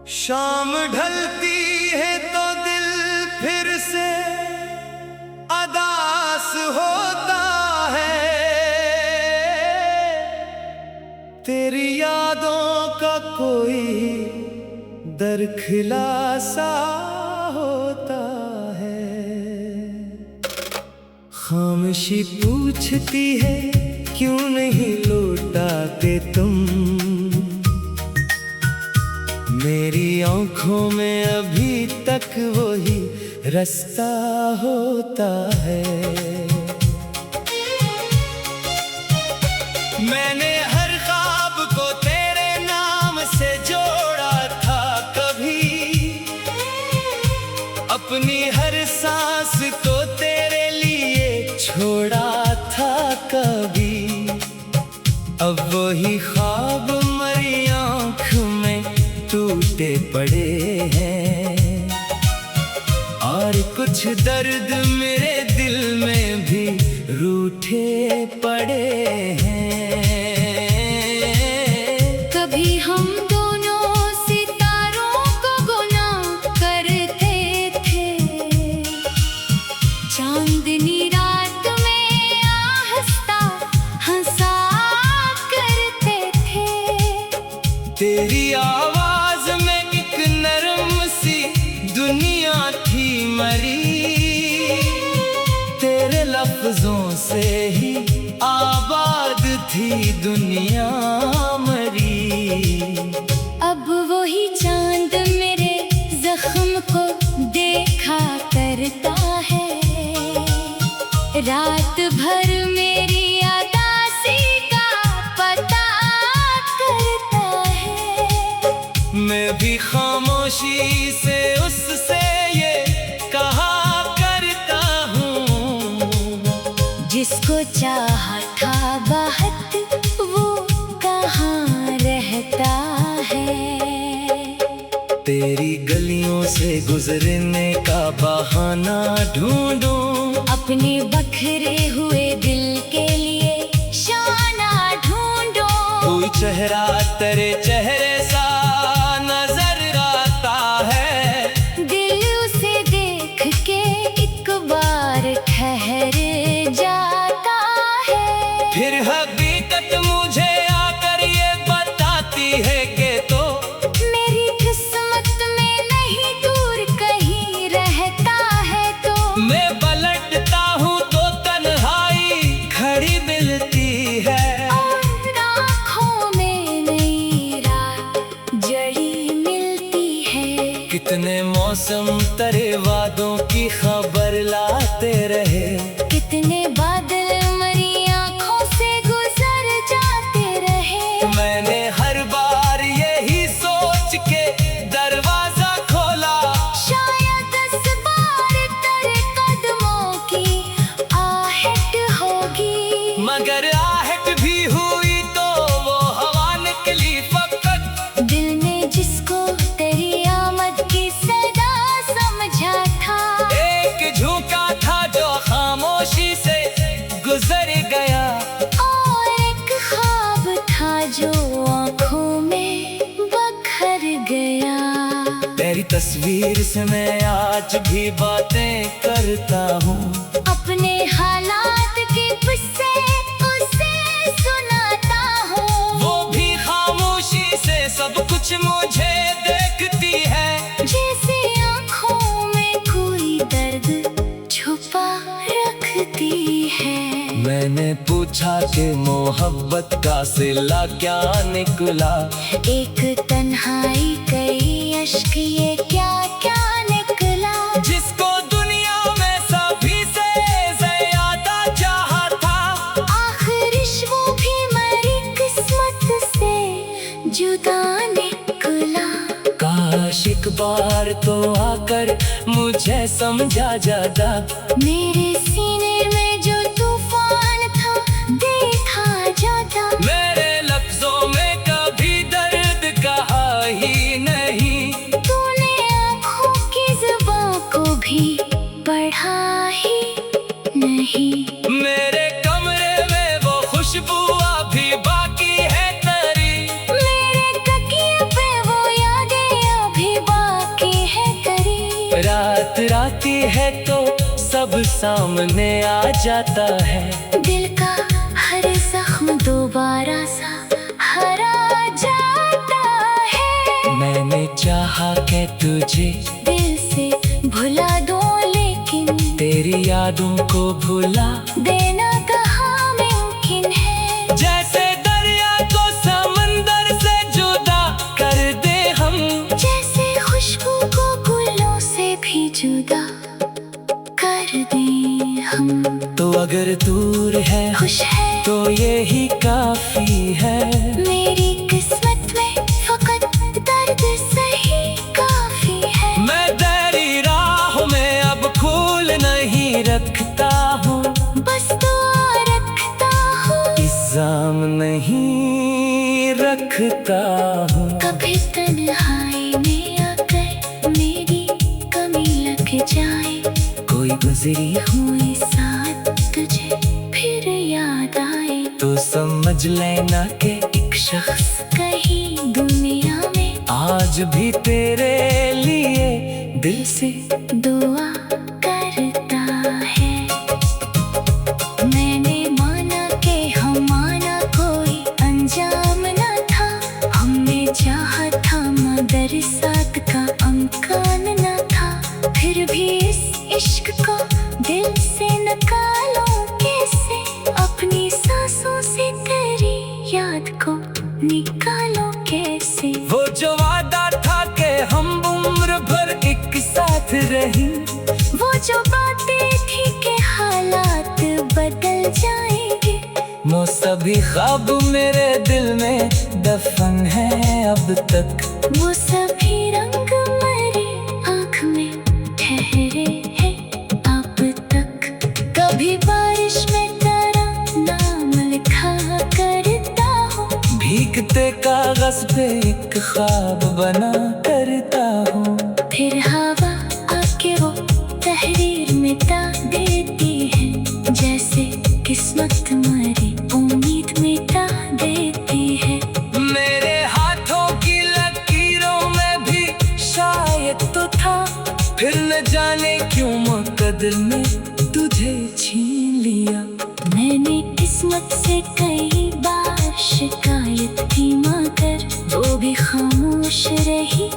शाम ढलती है तो दिल फिर से अदास होता है। तेरी यादों का कोई दरखिला सा होता है। खामोशी पूछती है क्यों नहीं लौटाते तुम। मेरी आँखों में अभी तक वही रास्ता होता है। मैंने हर ख्वाब को तेरे नाम से जोड़ा था कभी, अपनी हर सांस को तेरे लिए छोड़ा था कभी। अब वही ख्वाब मरी आँख में टूटे पड़े हैं, और कुछ दर्द मेरे दिल में भी रूठे पड़े हैं। कभी हम दोनों सितारों को गुनाह करते थे, चांदनी रात में आहिस्ता हंसा करते थे। तेरी आवाज में एक नरम सी दुनिया थी मरी, तेरे लफ्जों से ही आबाद थी दुनिया मरी। अब वही चांद मेरे जख्म को देखा करता है, रात भर मेरी उदासी का पता करता है। मैं भी खामोशी से उससे ये कहा करता हूँ, जिसको चाहा था बहुत वो कहाँ रहता है। तेरी गलियों से गुजरने का बहाना ढूंढूं, अपने बखरे हुए दिल के लिए शाना ढूंढो। कोई चेहरा तेरे चेहरे सा नजर आता है, दिल उसे देख के एक बार ठहर जाता है। फिर हकीकत मुझे आकर ये बताती है कि तो मेरी किस्मत में नहीं दूर कहीं रहता है। तो मैं पलटता हूँ तो तन्हाई खड़ी मिलती है, और आँखों में नई रात जड़ी मिलती है। कितने मौसम तेरे वादों की खबर लाते रहे, कितने बादल मरी आँखों से गुजर जाते रहे। मैंने हर बार यही सोच के दरवाजा खोला, शायद इस बार तेरे कदमों की आहट होगी। मगर आहट भी हुई तो वो हवा निकली फकत। दिल ने जिसको तेरी आमद की सदा समझा था, एक झुका था जो खामोशी से गुजर गया, और एक ख्वाब था जो आँखों में बखर गया। तेरी तस्वीर से मैं आज भी बातें करता हूँ, अपने हालात के किस्से उसे सुनाता हूँ। वो भी खामोशी से सब कुछ मुझे देखती है। जैसे आँखों में कोई दर्द छुपा रखती है। मैंने पूछा कि मोहब्बत का सिला क्या निकला, एक तन्हाई कई अश्क ये क्या क्या निकला। जिसको दुनिया में सभी से ज्यादा चाहा था, आखिर वो भी मरी किस्मत से जुदा निकला। काश एक बार तो आकर मुझे समझा जाता, मेरे सीने में जो तूफान था देखा जाता। मेरे लफ्जों में कभी दर्द कहा ही नहीं, तूने आँखों की जुबां को भी पढ़ा ही नहीं। मेरे कमरे में वो खुशबू अभी बाकी है तेरी, मेरे तकिए पे वो यादें अभी आती है तो सब सामने आ जाता है। दिल का हर जख्म दोबारा सा हरा जाता है। मैंने चाहा कि तुझे दिल से भुला दो, लेकिन तेरी यादों को भुला देना कहाँ मुमकिन है। जैसे दरिया को समंदर से जुदा कर दे हम, जैसे खुशबू को गुलों से भी जुदा कर दे हम। तो अगर दूर है खुश है तो यही काफी है। मेरी किस्मत में फकत दर्द सही काफी है। मैं तेरी राह में अब फूल नहीं रखता हूँ, बस दुआ रखता हूँ, इल्जाम नहीं रखता हूँ। कभी तन्हाई में आकर मेरी कमी लग जाए, कोई गुजरी हुई साथ तुझे फिर याद आए, तो समझ लेना कि एक शख्स कहीं दुनिया में आज भी तेरे लिए दिल से दुआ करता है। मैंने माना कि हमारा कोई अंजाम न था, हमने चाहा था मगर साथ का अमकान न था। फिर भी इस इश्क को दिल से निकालो कैसे, अपनी सांसों से तेरी याद को निकालो कैसे। वो जो वादा था कि हम उम्र भर एक साथ रही, वो जो बातें थी कि हालात बदल जाएंगे, वो सभी ख्वाब मेरे दिल में दफन है अब तक। वो सभी रंग मेरे आँख में ठहरे हैं अब तक। कभी बारिश में तेरा नाम लिखा करता हूँ, भीगते कागज पे एक ख्वाब बना करता हूँ। फिर हवा आके वो तहरीर मिटा देती है, जैसे किस्मत मरी उम्मीद मिटा देती है। मेरे हाथों की लकीरों में भी शायद तो था, फिर न जाने क्यों मुकद्दर ने तुझे छीन लिया। मैंने किस्मत से कई बार शिकायत की मगर वो भी खामोश रही,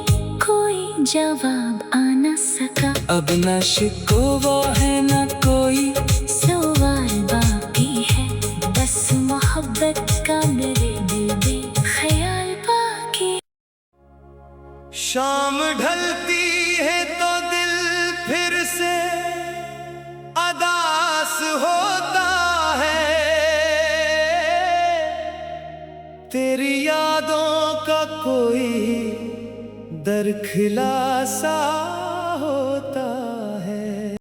कोई जवाब आ न सका। अब न शिकवा है न कोई सवाल बाकी है, बस मोहब्बत का मेरे दिल में ख्याल बाकी। शाम ढलती है तो दिल फिर से अदास होता है। तेरी यादों का कोई दरखिला सा